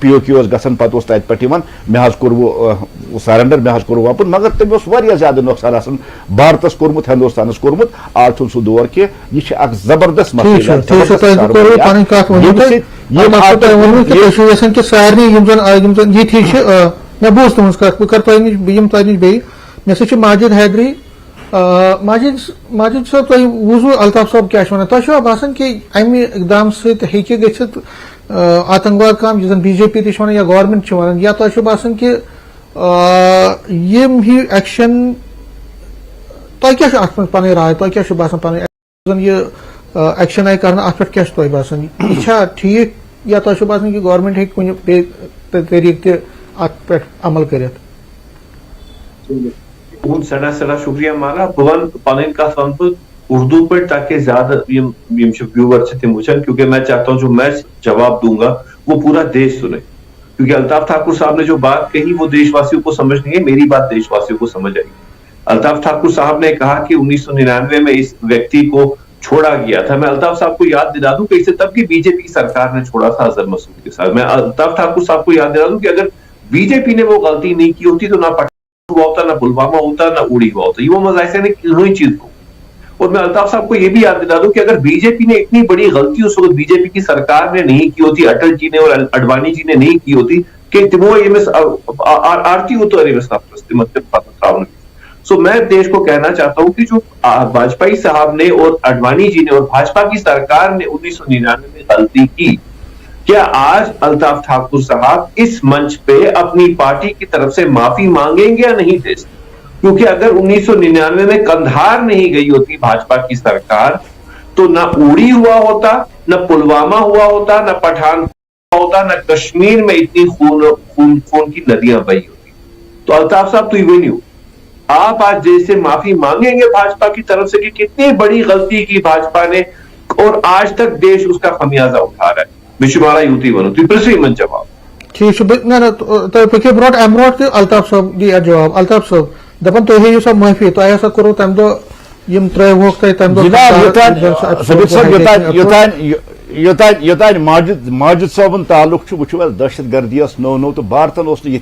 پی او کیو گژھان پتہٕ اوس تتہِ پٮ۪ٹھ یِوان مےٚ حظ کوٚر وۄنۍ سرینڈر مےٚ حظ کوٚر وۄپُن مگر تٔمۍ اوس واریاہ زیادٕ نۄقصان آسان بھارتس کوٚرمُت ہندوستانس کوٚرمut آز چھُنہٕ سُہ دور کینٛہہ یہِ چھِ اکھ زبردست مےٚ بوٗز تُہٕنٛز کتھ بہٕ کرٕ تۄہہِ نِش بہٕ یِمہٕ تۄہہِ نِش بیٚیہِ مےٚ سۭتۍ چھُ ماجد حیدری ماجد صٲب تۄہہِ بوٗزوٕ الطاف صٲب کیٛاہ چھُ ونان تۄہہِ چھُوا باسان کہِ امہِ اقدام سۭتۍ ہیٚکہِ گٔژھِتھ آتنکواد کام یُس زن بی جے پی تہِ چھُ ونان یا گورمینٹ چھُ ونان یا تۄہہِ چھُو باسان کہِ یِم ہی ایکشن تۄہہِ کیٛاہ چھُ اتھ منٛز پنٕنۍ راے تۄہہِ کیٛاہ چھُ باسان پنٕنۍ زن یہِ ایکشن آیہِ کرنہٕ اتھ پٮ۪ٹھ کیٛاہ چھُ تۄہہِ باسان یہِ چھا ٹھیٖک یا تۄہہِ چھُو باسان کہِ گورمینٹ ہیٚکہِ کُنہِ بیٚیہِ طریٖقہٕ تہِ اتھ پٮ۪ٹھ عمل کٔرِتھ تہد سٹھا شکریہ مانا بہ ون پن کت ون بہ اردو پہ تاکہ زیادہ ویور تم وچن کیونکہ میں چاہتا ہوں جو میں جواب دوں گا وہ پورا دیش سنے کیونکہ الطاف ٹھاکر صاحب نے جو بات کہی وہ دیش واسیوں کو سمجھ نہیں ہے میری بات دیش واسیوں کو سمجھ آئی. الطاف ٹھاکر صاحب نے کہا کہ 1999 میں اس ویکتی کو چھوڑا گیا تھا. میں الطاف صاحب کو یاد دلا دوں کہ اسے تب کی بی جے پی سرکار نے چھوڑا تھا اظہر مسعود کے ساتھ. میں الطاف ٹھاکر صاحب کو یاد دلا دوں کہ اگر بی جے پی نے وہ غلطی نہیں کی ہوتی تو نہ پٹھان ہوا ہوتا نہ پلوامہ ہوتا نہ اڑی ہوا ہوتا. یہ وہ مظاہرے نے انہی چیز کو. اور میں الطاف صاحب کو یہ بھی یاد دلا دوں کہ اگر بی جے پی نے اتنی بڑی غلطی اس وقت بی جے پی کی سرکار نے نہیں کی ہوتی, اٹل جی نے اور اڈوانی جی نے نہیں کی ہوتی کہ تمو آرتی ہو تو سو میں دیش کو کہنا چاہتا ہوں کہ جو واجپئی صاحب نے اور اڈوانی جی نے اور بھاجپا کی سرکار نے 1999 میں غلطی کی, کیا آج الطاف ٹھاکر صاحب اس منچ پہ اپنی پارٹی کی طرف سے معافی مانگیں گے یا نہیں دے سکتے؟ کیونکہ اگر 1999 میں قندھار نہیں گئی ہوتی بھاجپا کی سرکار تو نہ اوڑی ہوا ہوتا, نہ پلوامہ ہوا ہوتا, نہ پٹھان ہوا ہوتا, نہ کشمیر میں اتنی خون کی ندیاں بہی ہوتی. تو الطاف صاحب تو یہ نہیں ہو, آپ آج جیسے معافی مانگیں گے بھاجپا کی طرف سے کہ کتنی بڑی غلطی کی بھاجپا نے اور آج تک دیش اس کا خمیازہ اٹھا رہا ہے. مشمارا یوتی بنو تھی پرسری من جواب ٹھیک برونٹ امروٹ الطاف صاحب دی جواب. الطاف صاحب دپان تُہۍ ہیٚیِو سا معٲفی, تۄہہِ ہسا کوٚروٕ تمہِ دۄہ یِم ترٛٲوہوکھ تۄہہِ تمہِ دۄہ یوتانۍ ماجد صٲبُن تعلق چھُ وٕچھِو حظ دہشت گردی ٲس نوٚو نوٚو تہٕ بھارتن اوس نہٕ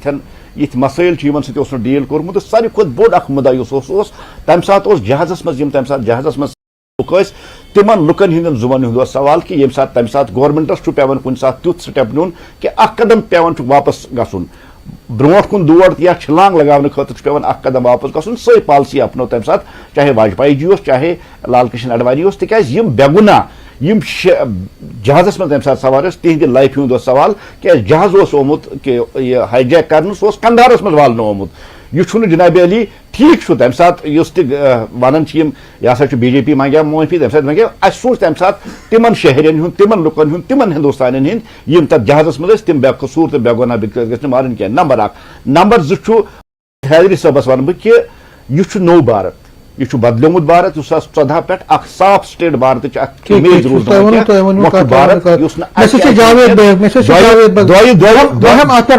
یِتھۍ مسٲیل چھِ یِمن سۭتۍ اوس نہٕ ڈیٖل کوٚرمُت تہٕ ساروی کھۄتہٕ بوٚڑ اکھ مُدا یُس اوس تمہِ ساتہٕ اوس جہازس منٛز یِم تمہِ ساتہٕ جہازس منٛز لُکھ ٲسۍ تِمن لُکن ہٕنٛدٮ۪ن زُبن ہُنٛد اوس سوال کہِ ییٚمہِ ساتہٕ تمہِ ساتہٕ گورمنٹس چھُ پیوان کُنہِ ساتہٕ تیُتھ سٹیپ نیُن کہِ اکھ قدم پیوان چھُ واپس گژھُن برونٛٹھ کُن دور یا چھلانگ لگاونہٕ خٲطرٕ چھُ پیوان اکھ قدم واپس گژھُن. سۄے پالسی اپنٲو تمہِ ساتہٕ چاہے واجپایی جی اوس چاہے لال کرشن اڈوانی اوس, تِکیازِ یِم بے گُناہ یِم جہازس منٛز تمہِ ساتہٕ سوار ٲسۍ تِہنٛدِ لایفہِ ہُنٛد اوس سوال کیازِ جہاز اوس آمُت کہِ یہِ ہاے جیک کرنہٕ سُہ اوس قندھارس منٛز والنہٕ آمُت. یہ چھُنہٕ جناب علی ٹھیک چھُ تمہِ ساتہٕ یُس تہِ ونان چھِ یِم یہِ ہسا چھُ بی جے پی منگیو معٲفی تمہِ ساتہٕ منگیو اَسہِ سوٗنٛچ تمہِ ساتہٕ تِمن شہرین ہُنٛد تِمن لُکن ہُنٛد تِمن ہندوستانین ہٕنٛدۍ یِم تتھ جہازس منٛز ٲسۍ تِم بے قصوٗر تہٕ بے گۄناہ گژھِ نہٕ مارٕنۍ کینٛہہ. نمبر اکھ. نمبر زٕ چھُ حیدری صٲبس ونہٕ بہٕ کہِ یہِ چھُ نوٚو بھارت, یہِ چھُ بدلیومُت بھارت 2014 پٮ۪ٹھ اکھ صاف سٹیٹ بھارتٕچ اکھ امیج روٗزمٕژ بھارت یُس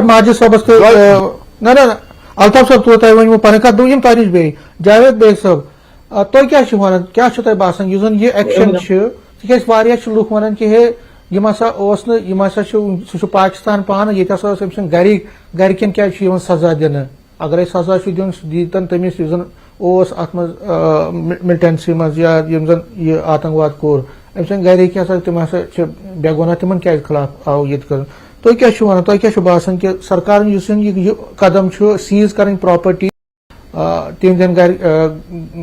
ماجد صٲبس نہ الطاف صٲب تۄہہِ ؤنِو پنٕنۍ کتھ بہٕ یِمہٕ تۄہہِ نِش بیٚیہِ. جاوید بیگ صٲب تُہۍ کیٛاہ چھِو ونان, کیٛاہ چھُ تۄہہِ باسان یُس زن یہِ ایکشن چھُ تِکیازِ واریاہ چھِ لُکھ ونان کہِ ہے یِم ہسا اوس نہٕ یِم ہسا چھُ سُہ چھُ پاکستان پانہٕ ییٚتہِ ہسا ٲس أمۍ سٕنٛدۍ گرِکٮ۪ن کیٛازِ چھُ یِوان سزا دِنہٕ, اگرے سزا چھُ دیُن سُہ دیٖتن تٔمِس یُس زن اوس اتھ منٛز ملٹنسی منٛز یا یِم زن یہِ آتنکواد کوٚر أمۍ سٕنٛدۍ گرِکۍ ہسا تِم ہسا چھِ بے گۄناہ تِمن کیٛازِ خلاف آو ییٚتہِ کرُن. تُہۍ کیٛاہ چھِو ونان, تۄہہِ کیٛاہ چھُ باسان کہِ سرکارن یُس یہِ قدم چھُ سیٖز کرٕنۍ پراپرٹی تِہنٛدٮ۪ن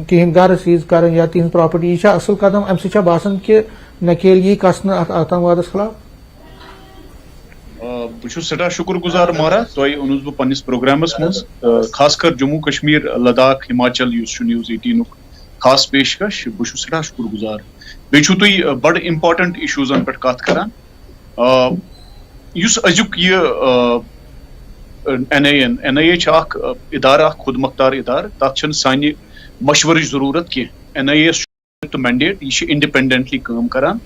تِہنٛدۍ گرٕ سیٖز کرٕنۍ یا تِہنٛز پراپرٹی, یہِ چھا اصل قدم؟ امہِ سۭتۍ چھا باسان کہِ نکیل یی کسنہٕ اتھ آتنکوادس خلاف؟ بہٕ چھُس سٮ۪ٹھاہ شُکُر گُزار مہراز, تۄہہِ اوٚنُس بہٕ پننِس پروگرامس منٛز خاص کر جموں کشمیر لداخ ہماچل یُس چھُ نِوٕز 18 خاص پیشکش, بہٕ چھُس سٮ۪ٹھاہ شُکُر گُزار. بیٚیہِ چھُو تُہۍ بڑٕ امپارٹنٹ اِشوٗزن پٮ۪ٹھ کتھ کران. یُس أزیُک یہِ این آی اے چھُ اکھ ادارٕ اکھ خود مختار ادارٕ, تتھ چھنہٕ سانہِ مشورٕچ ضروٗرت کینٛہہ. این آی اے یس چھُ مینڈیٹ, یہِ چھُ انڈِپینڈنٹلی کٲم کران,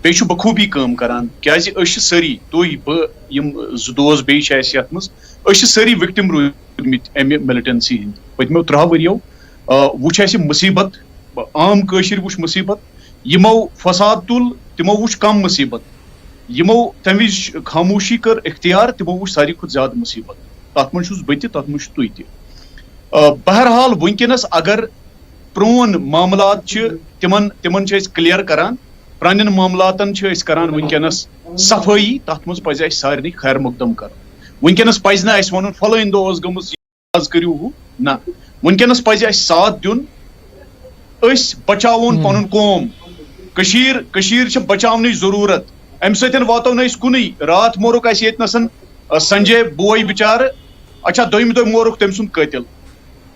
بیٚیہِ چھُ بخوٗبی کٲم کران کیازِ أسۍ چھِ سٲری تُہۍ بہٕ یِم 2 دوس بیٚیہِ چھِ اَسہِ یتھ منٛز, أسۍ چھِ سٲری وِکٹِم روٗدمٕتۍ امہِ مِلٹنسی ہٕنٛدۍ پٔتمیو 3 ؤرۍیو. وٕچھ اَسہِ مُصیبت, عام کٲشِر وٕچھ مُصیبت, یِمو فساد تُل تِمو وٕچھ کم مُصیبت. یمو تمہ وز خاموشی کر اختیار تمو وچ ساری کھت زیادہ مصیبت تت من چھس بہ تہ تت من تھی تہ بہرحال ونکس اگر پرون معاملات تمن کلیئر کران پرانن معاملاتن کران ونکس صفائی تت من پز اس سارے خیر مقدم کر ونکس پز نا اس ون فلٲنۍ دۄہ ٲس گٔمٕژ آز کٔرِو ہُہ نہ ونکس پز اس ساتھ دیُن أسۍ بچاوون پنُن قوم کشیر چھ بچاونٕچ ضروٗرت امہِ سۭتۍ واتو نہٕ أسۍ کُنُے راتھ مورُکھ اَسہِ ییٚتنَسَن سنجے بوے بِچارٕ اچھا دوٚیمہِ دۄہ مورُکھ تٔمۍ سُنٛد قٲتِل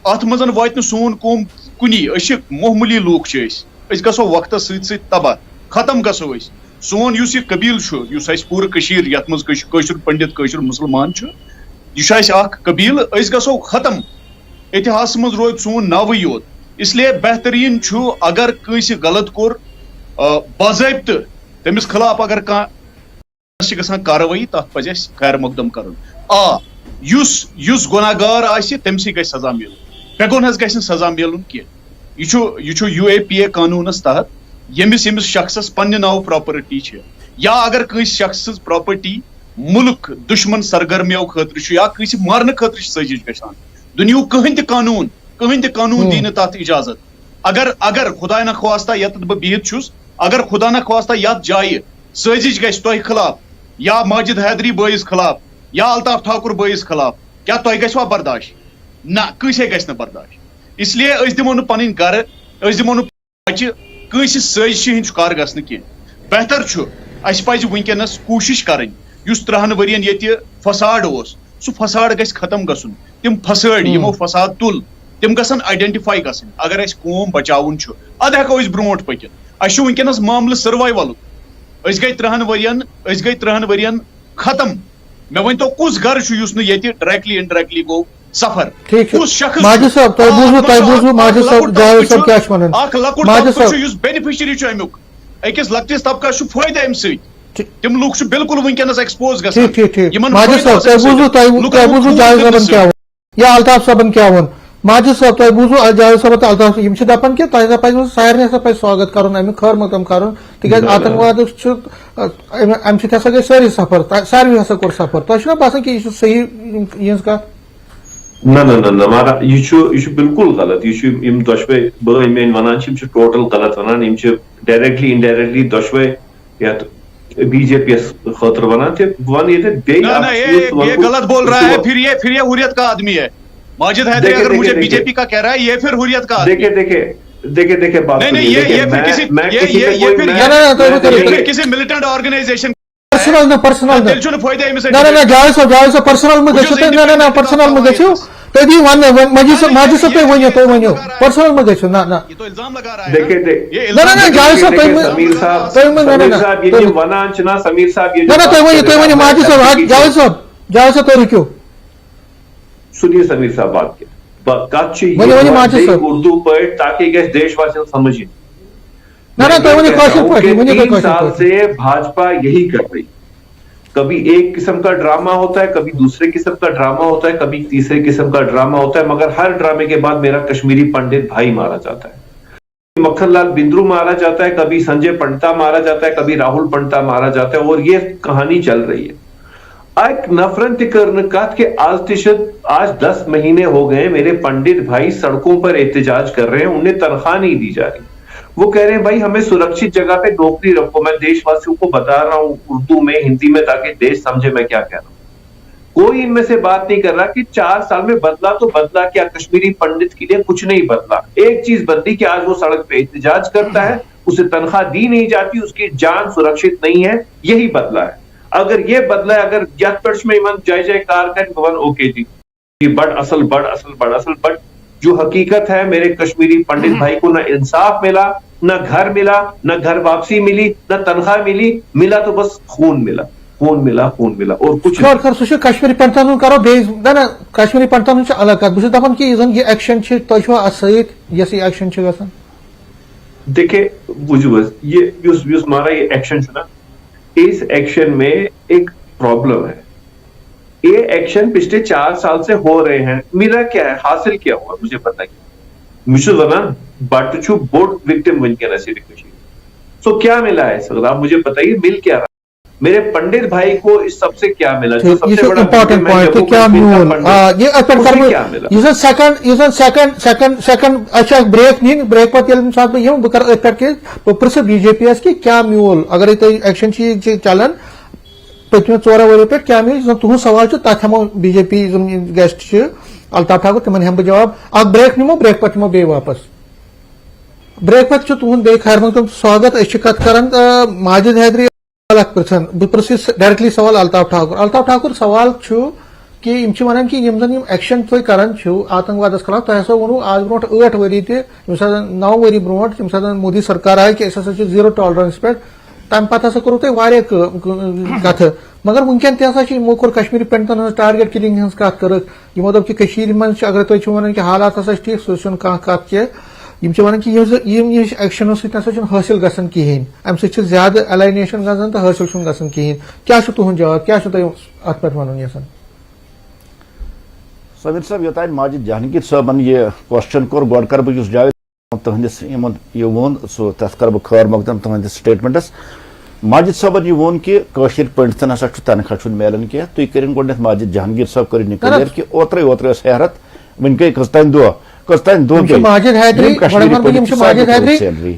اتھ منٛز واتہِ نہٕ سون قوم کُنی أسۍ چھِ معموٗلی لوٗکھ چھِ أسۍ گژھو وقتس سۭتۍ سۭتۍ تباہ ختم گژھو أسۍ سون یُس یہِ قبیٖل چھُ یُس اَسہِ پوٗرٕ کٔشیٖر یتھ منٛز کٲشُر پنڈت کٲشُر مُسلمان چھُ یہِ چھُ اَسہِ اکھ قبیٖل أسۍ گژھو ختم اتحاسس منٛز روزِ سون ناوٕے یوت اسلیے بہتریٖن چھُ اگر کٲنٛسہِ غلط کوٚر باضٲبطہٕ تٔمِس خلاف اگر کانٛہہ چھِ گژھان کاروٲیی تتھ پزِ اَسہِ خیر مقدم کرُن یُس گۄناہ گار آسہِ تٔمسٕے گژھِ سزا میلُن بےٚ گۄنہس گژھِ نہٕ سزا میلُن کینٛہہ یہِ چھُ UAPA قانوٗنس تحت ییٚمِس شخصس پننہِ ناوٕ پراپرٹی چھِ یا اگر کٲنٛسہِ شخص سٕنٛز پراپرٹی مُلک دُشمن سرگرمیو خٲطرٕ چھُ یا کٲنٛسہِ مارنہٕ خٲطرٕ چھِ سٲزش گژھان دُنیہُک کٕہٕنۍ تہِ قانوٗن دی نہٕ تتھ اجازت اگر خدا نخواستہ یتھ بہٕ بِہِتھ چھُس اگر خدا نخواستہ یتھ جایہِ سٲزش گژھِ تۄہہِ خلاف یا ماجد حیدری بٲیِس خلاف یا الطاف ٹھاکُر بٲیِس خلاف کیٛاہ تۄہہِ گژھوا برداش نہ کٲنٛسے گژھِ نہٕ برداش اسلیے أسۍ دِمو نہٕ پنٕنۍ گرٕ أسۍ دِمو نہٕ بچہِ کٲنٛسہِ سٲزشہِ ہٕنٛدۍ شکار گژھنہٕ کینٛہہ بہتر چھُ اَسہِ پزِ ونکیٚنس کوٗشش کرٕنۍ یُس 30 ؤرین ییٚتہِ فساد اوس سُہ فساد گژھِ ختم گژھُن تِم فسٲڑۍ یِمو فساد تُل تِم گژھن آیڈینٹِفاے گژھٕنۍ اگر اَسہِ قوم بچاوُن چھُ ادٕ ہٮ۪کو أسۍ برونٛٹھ پٔکِتھ اَسہِ چھُ ونکیٚنس معاملہٕ سٔروایولُک أسۍ گٔے 30 ؤرین ختم مےٚ ؤنۍتو کُس گرٕ چھُ یُس نہٕ ییٚتہِ ڈایریکٹلی انڈایریکٹلی گوٚو سفر کُس شخص اکھ لۄکُٹ طبقہٕ چھُ یُس بینِفیشری چھُ امیُک أکِس لۄکٹِس طبقس چھُ فٲیدٕ امہِ سۭتۍ تِم لُکھ چھِ بالکل ونکیٚنس ایکسپوز گژھان یِمن یا الطاف صٲبن کیٛاہ ووٚن ماجد صٲب تۄہہِ بوٗزوٕ جاوید صٲب تہٕ الطاف یِم چھِ دپان کہِ تۄہہِ ہسا پزِ سارنٕے ہسا پزِ سواگت کرُن امیُک خٲر مقدم کرُن تِکیازِ آتنکوادُک چھُ امہِ سۭتۍ ہسا گٔے سٲری سفر ساروٕے ہسا کوٚر سفر تۄہہِ چھُنا باسان کہِ یہِ چھُ صحیح یِہٕنٛز کتھ نہ یہ چھُ بالکل غلط یہ چھُ یِم دۄشوے بٲے میٲنۍ ونان چھِ یِم چھِ ٹوٹل غلط ونان یِم چھِ ڈایریکٹلی انڈایریکٹلی دۄشوے یتھ BJP یس خٲطرٕ ونان تہِ بہٕ ونہٕ ییٚتہِ بیٚیہِ غلط بول رہا ہے پھر یہ حریت کا آدمی ہے ماجد حیدری اگر مجھے BJP کا کہہ رہا ہے یہ پھر حریت کا آدمی دیکھے بات نہیں کسی ملیٹنٹ آرگنائزیشن پرسنل جاوید صٲب پرسنل مہ گژھِو نہ پرسنل مہ گژھِو تُہۍ دِیِو وننہٕ ماجد صٲب تُہۍ ؤنِو پرسنل مہ گژھِو نہ جاوید صٲب تُہۍ ونان چھِنا سمیٖر صاحب تُہۍ ؤنِو ماجد صٲب جاوید صٲب تُہۍ رُکِو سنیے سمیٖر صاحب بات کتھ چھِ اردو پٲٹھۍ تاکہ گژھِ دیش واسین سمجھ تین سال سے بھاجپا یہی کر رہی کبھی ایک قسم کا ڈرامہ ہوتا ہے کبھی دوسرے قسم کا ڈرامہ ہوتا ہے کبھی تیسرے قسم کا ڈرامہ ہوتا ہے مگر ہر ڈرامے کے بعد میرا کشمیری پنڈت بھائی مارا جاتا ہے مکھن لال بندرو مارا جاتا ہے کبھی سنجے پنڈتا مارا جاتا ہے کبھی راہل پنڈتا مارا جاتا ہے اور یہ کہانی چل رہی ہے ایک نفرت کرنے کہت کہ آج 10 مہینے ہو گئے میرے پنڈت بھائی سڑکوں پر احتجاج کر رہے ہیں انہیں تنخواہ نہیں دی جا رہی وہ کہہ رہے ہیں بھائی ہمیں سرکشت جگہ پہ نوکری رکھو میں دیش واسیوں کو بتا رہا ہوں اردو میں ہندی میں تاکہ دیش سمجھے میں کیا کہہ رہا ہوں کوئی ان میں سے بات نہیں کر رہا کہ 4 سال میں بدلا تو بدلا کیا کشمیری پنڈت کے لیے کچھ نہیں بدلا ایک چیز بدلی کہ آج وہ سڑک پہ احتجاج کرتا ہے اسے تنخواہ دی نہیں جاتی اس کی جان سرکشت نہیں ہے یہی بدلا ہے اگر یہ بدلا ہے اگر یت پڑھ میں جائے کار کر اوکے جی بڑ جو حقیقت ہے میرے کشمیری پنڈت بھائی کو نہ انصاف ملا نہ گھر ملا نہ گھر واپسی ملی نہ تنخواہ ملا تو بس خون ملا اور کچھ کشمیری پنڈتن کرو کشمیری پنڈتن الگ کت بہت دپان کہ یہ ایکشن تھی چھو ات ست یس یہ ایکشن گژھان دیکھے بوجھو بس یہ ہمارا یہ ایکشن نا اس ایکشن میں ایک پرابلم ہے یہ ایکشن پچھلے 4 سال سے ہو رہے ہیں میرا کیا ہے حاصل کیا ہوا مجھے بتائیے مجھے ونان بٹ چھو بوٹ وکٹم ونکن سو کیا ملا ہے سر آپ مجھے بتائیے مل کیا رہا میرے پنڈت بھائی کو اس سب سے کیا ملا؟ جو سب یہ سے بڑا امپورٹنٹ پوائنٹ ہے کیا میول یہ کیا ملا؟ سیکنڈ اچھا بریک نین بریک پتہ ییٚلہِ ساتہٕ بہٕ یِمہٕ بہٕ کَرٕ أتھۍ پٮ۪ٹھ کہِ بہٕ پرٛژھٕ بی جے پی یس کہِ کیٛاہ میوٗل اگرے تۄہہِ ایکشن چھِ چلان پٔتمہِ 4 ؤرۍیو پٮ۪ٹھ کیٛاہ میوٗل یُس زن تُہُنٛد سوال چھُ تتھ ہٮ۪مو بی جے پی یِم گیسٹ چھِ الطاف ٹھاکُر تِمن ہٮ۪مہٕ بہٕ جواب اکھ بریک نِمو بریک پتہٕ یِمو بیٚیہِ واپس بریک پتہٕ چھُ تُہُنٛد بیٚیہِ خیر مقدم سواگت أسۍ چھِ کتھ کران ماجد حیدری اکھ پرژھان بہٕ پرژھٕ ڈایریکٹلی سوال الطاف ٹھاکُر سوال چھُ کہ یِم چھِ وَنان کہ یِم زن یِم ایکشن تُہۍ کران چھِو آتنکوادس خلاف تۄہہِ ہسا ووٚنوٕ آز برونٛٹھ 8 ؤری تہِ ییٚمہِ ساتہٕ 9 ؤری برونٛٹھ ییٚمہِ ساتہٕ مودی سرکار آیہِ کہ أسۍ ہسا چھِ 0 ٹالرنس پٮ۪ٹھ تمہِ پتہٕ ہسا کوٚروٕ تۄہہِ واریاہ کتھٕ مگر وٕنکیٚن تہِ ہسا چھِ یِمو کوٚر کشمیٖری پنڈتن ہٕنٛز ٹارگیٹ کِلنگ ہٕنٛز کتھ کٔرٕکھ یِمو دوٚپ کہ کٔشیٖرِ منٛز چھِ اگر تُہۍ چھِو ونان کہ حالات ہسا چھِ ٹھیٖک سُہ چھُنہٕ کانٛہہ کتھ کینٛہہ یِم چھِ ونان کہ یِم ایکشنو سۭتۍ نسا چھُنہٕ حٲصِل گژھان کِہیٖنۍ امہِ سۭتۍ چھِ زیادٕ الینیشن گژھان تہٕ حٲصِل چھُنہٕ گژھان کِہیٖنۍ کیٛاہ چھُ تُہُنٛد جواب کیٛاہ چھُو تۄہہِ اتھ پٮ۪ٹھ ونُن یژھان؟ سمیر صٲب یوتانۍ ماجد جہانگیر صٲبن یہ کوسچن کوٚر گۄڈٕ کرٕ بہٕ یُس جاوید تُہنٛدِس یِمن یہِ ووٚن سُہ تتھ کرٕ بہٕ خٲر مقدم تُہنٛدِس سٹیٹمنٹس ماجد صٲبن یہِ ووٚن کہ کٲشِر پنڈتن ہسا چھُ تنخواہ چھُنہٕ میلان کینٛہہ تُہۍ کٔرِن گۄڈٕنیتھ ماجد جہانگیر صٲب کٔرِن یہِ کلیر کہ اوترے ٲس حیرت وۄنۍ گٔے کٔژتانۍ دۄہ ماجد حیدری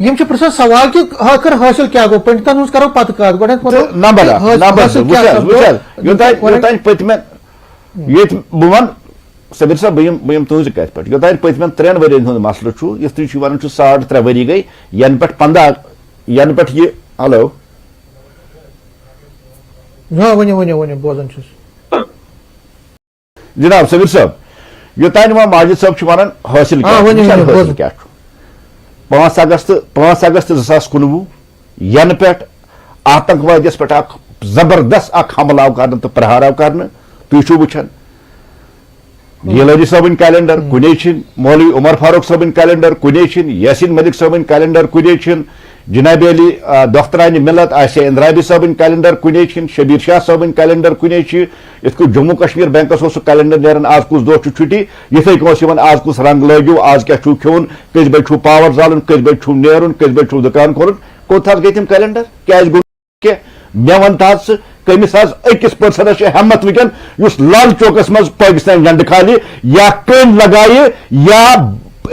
یِم چھِ پرژھان سوال کہ ٲخر حٲصِل کیٛاہ گوٚو پنڈتن ہٕنٛز کرو پتہٕ کتھ یوتانۍ پٔتمٮ۪ن ییٚتہِ بہٕ ونہٕ سمیر صٲب بہٕ یِم تُہنٛزِ کتھِ پٮ۪ٹھ یوتانۍ پٔتمٮ۪ن 3 ؤرین ہُنٛد مسلہٕ چھُ یِتھ تُہۍ چھِو ونان چھُ 3.5 ؤری گٔے ینہٕ پٮ۪ٹھ 15 ینہٕ پٮ۪ٹھ یہِ ہلو ؤنِو بوزان چھُس جناب سمیر صٲب یوتانۍ وۄنۍ ماجد صٲب چھُ ونان حٲصِل کیٛاہ چھُ 5 اگست 2019 ینہٕ پٮ۪ٹھ آتنکوادیس پٮ۪ٹھ اکھ زبردست اکھ حملہٕ آو کرنہٕ تہٕ پرہار آو کرنہٕ تُہۍ چھِو وٕچھان گیلانی صٲبٕنۍ کیلنڈر کُنے چھِنہٕ مولوی عمر فاروق صٲبٕنۍ کیلنڈر کُنے چھِنہٕ یاسین ملک صٲبٕنۍ کیلنڈر کُنے چھِنہٕ جناب علی دخترانہِ ملت آسیا اندرابی صٲبٕنۍ کیلنڈر کُنے چھِنہٕ شبیر شاہ صٲبٕنۍ کیلنڈر کُنے چھِ یِتھ کٔنۍ جموں کشمیر بینکس اوس سُہ کیلنڈر نیران آز کُس دۄہ چھُ چھُٹی یِتھٕے کٔنۍ اوس یِوان آز کُس رنگ لٲگِو آز کیٛاہ چھُو کھیوٚن کٔژِ بجہِ چھُو پاور زالُن کٔژِ بجہِ چھُو نیرُن کٔژِ بجہِ چھُو دُکان کھولُن کوٚت حظ گٔے تِم کیلنڈر کیٛازِ گوٚو کینٛہہ مےٚ وَن تہٕ حظ ژٕ کٔمِس حظ أکِس پٔرسنس چھِ ہیمت وٕنکیٚن یُس لال چوکس منٛز پٲکستان جنڈٕ کھالہِ یا کٔنۍ لگایہِ یا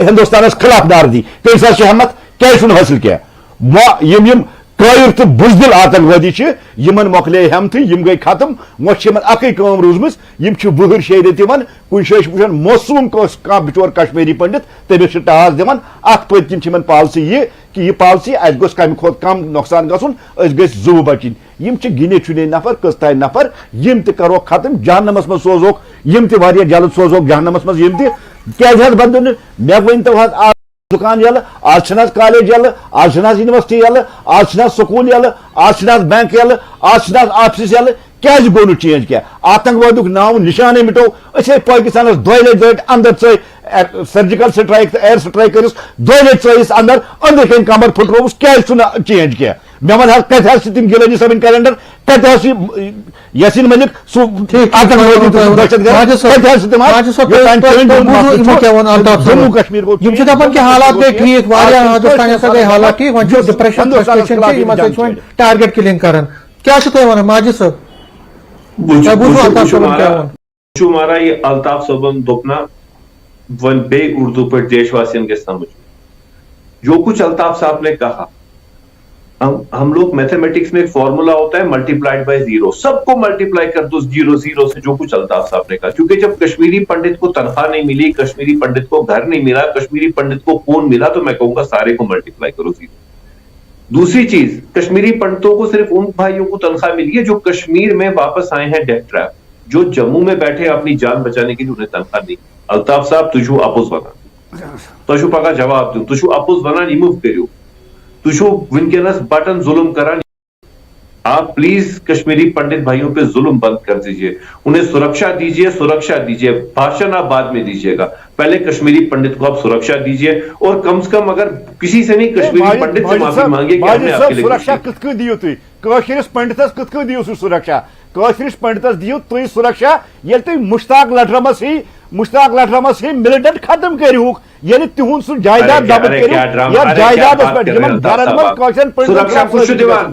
ہندوستانس خلاف نعرٕ دی کٔمِس حظ چھِ ہیمت کیٛازِ چھُنہٕ حٲصِل کینٛہہ یِم قٲیِر تہٕ بُزدِل آتنکوادی چھِ یِمن مۄکلے ہیمتھٕے یِم گٔے ختم وۄنۍ چھِ یِمن اکٕے کٲم روٗزمٕژ یِم چھِ وٕہٕرۍ 6 رٮ۪تھ یِوان کُنہِ جایہِ چھِ وٕچھان موسوٗم کانٛہہ بِچور کشمیٖری پنڈت تٔمِس چھِ ٹاس دِوان اتھ پٔتۍ کِنۍ چھِ یِمن پالسی یہِ کہِ یہِ پالسی اسہِ گوٚژھ کمہِ کھۄتہٕ کم نۄقصان گژھُن أسۍ گٔژھۍ زُوٕ بچِنۍ یِم چھِ گِنے چُنے نفر کٔژتانۍ نفر یِم تہِ کروکھ ختم جہنمس منٛز سوزوکھ یِم تہِ واریاہ جلد سوزوکھ جہنمس منٛز یِم تہِ کیٛازِ حظ بدلو نہٕ مےٚ ؤنۍتو حظ آز دُکان یلہٕ آز چھِنہٕ حظ کالیج یلہٕ آز چھِنہٕ حظ یونیورسٹی یلہٕ آز چھِنہٕ حظ سکوٗل یلہٕ آز چھِنہٕ حظ بینک یلہٕ آز چھِنہٕ حظ آفسِز یلہٕ کیٛازِ گوٚو نہٕ چینج کینٛہہ آتنکوادُک ناو نِشانے مِٹو أسۍ ہے پٲکِستانس 2 لٹہِ اندر ژٲے سرجِکل سٹرایک تہٕ ایر سٹرایک کٔرِس 2 لٹہِ ژٲیِس اندر أنٛدرٕ کَنۍ کمر پھٕٹرووُس کیٛازِ چھُنہٕ چینج کینٛہہ مےٚ وَن حظ کتہِ حظ چھِ تِم گیلانی صٲبٕنۍ کیلنڈر کتہِ حظ چھِ یاسین ملک سُہ جموں کشمیر یِم چھِ دپان کہ حالات گٔے ٹھیٖک واریاہ ہندوستان ہسا گٔے حالات ٹھیٖک وۄنۍ چھُ ڈپریشن یِم ہسا چھِ وۄنۍ ٹارگیٹ کِلنگ کران کیٛاہ چھُو تُہۍ وَنان ماجد صٲب ہمارا یہ الطاف صٲبن دوٚپ نا ون بیٚیہِ اردو پٲٹھۍ دیش واسین کے سمجھ جو کچھ الطاف صاحب نے کہا ہم لوگ میتھمیٹکس میں ایک فارمولا ہوتا ہے ملٹیپلائڈ بائی 0 سب کو ملٹیپلائی کر دو 0 سے جو کچھ الطاف صاحب نے کہا کیونکہ جب کشمیری پنڈت کو تنخواہ نہیں ملی کشمیری پنڈت کو گھر نہیں ملا کشمیری پنڈت کو فون ملا تو میں کہوں گا سارے کو ملٹیپلائی کرو 0 دوسری چیز کشمیری پنڈتوں کو صرف ان بھائیوں کو تنخواہ ملی ہے جو کشمیر میں واپس آئے ہیں ڈیتھ ٹریپ جو جموں میں بیٹھے اپنی جان بچانے کے لیے انہیں تنخواہ نہیں الطاف صاحب تجھو اپوز ونان تجھو پگہ جواب دوں تجھو اپوز ونان یہ موو کریو تجھو ونکینس بٹن ظلم کران آپ پلیز کشمیری پنڈت بھائیوں پہ ظلم بند کر دیجئے انہیں سرکشا دیجئے بھاشن آپ بعد میں دیجئے گا پہلے کشمیری پنڈت کو آپ سرکشا دیجئے اور کم سے کم اگر کسی سے نہیں کشمیری پنڈت سے معافی مانگے کہ ہم نے آپ کے لیے سرکشا کتھ کٔنۍ دِیِو تُہۍ کٲشرِس پنڈتس کتھ کٔنۍ دِیِو سُہ سرکشا کٲشرِس پنڈتس دِیِو تُہۍ سرکشا ییٚلہِ تُہۍ مشتاق لٹرمس ہی ملٹنٹ ختم کٔرۍہوٗکھ ییٚلہِ تِہُنٛد سُہ جایداد ضبط کٔرِو یا جایدادس پٮ۪ٹھ یِمن گرن منٛز کٲشرٮ۪ن پنڈتن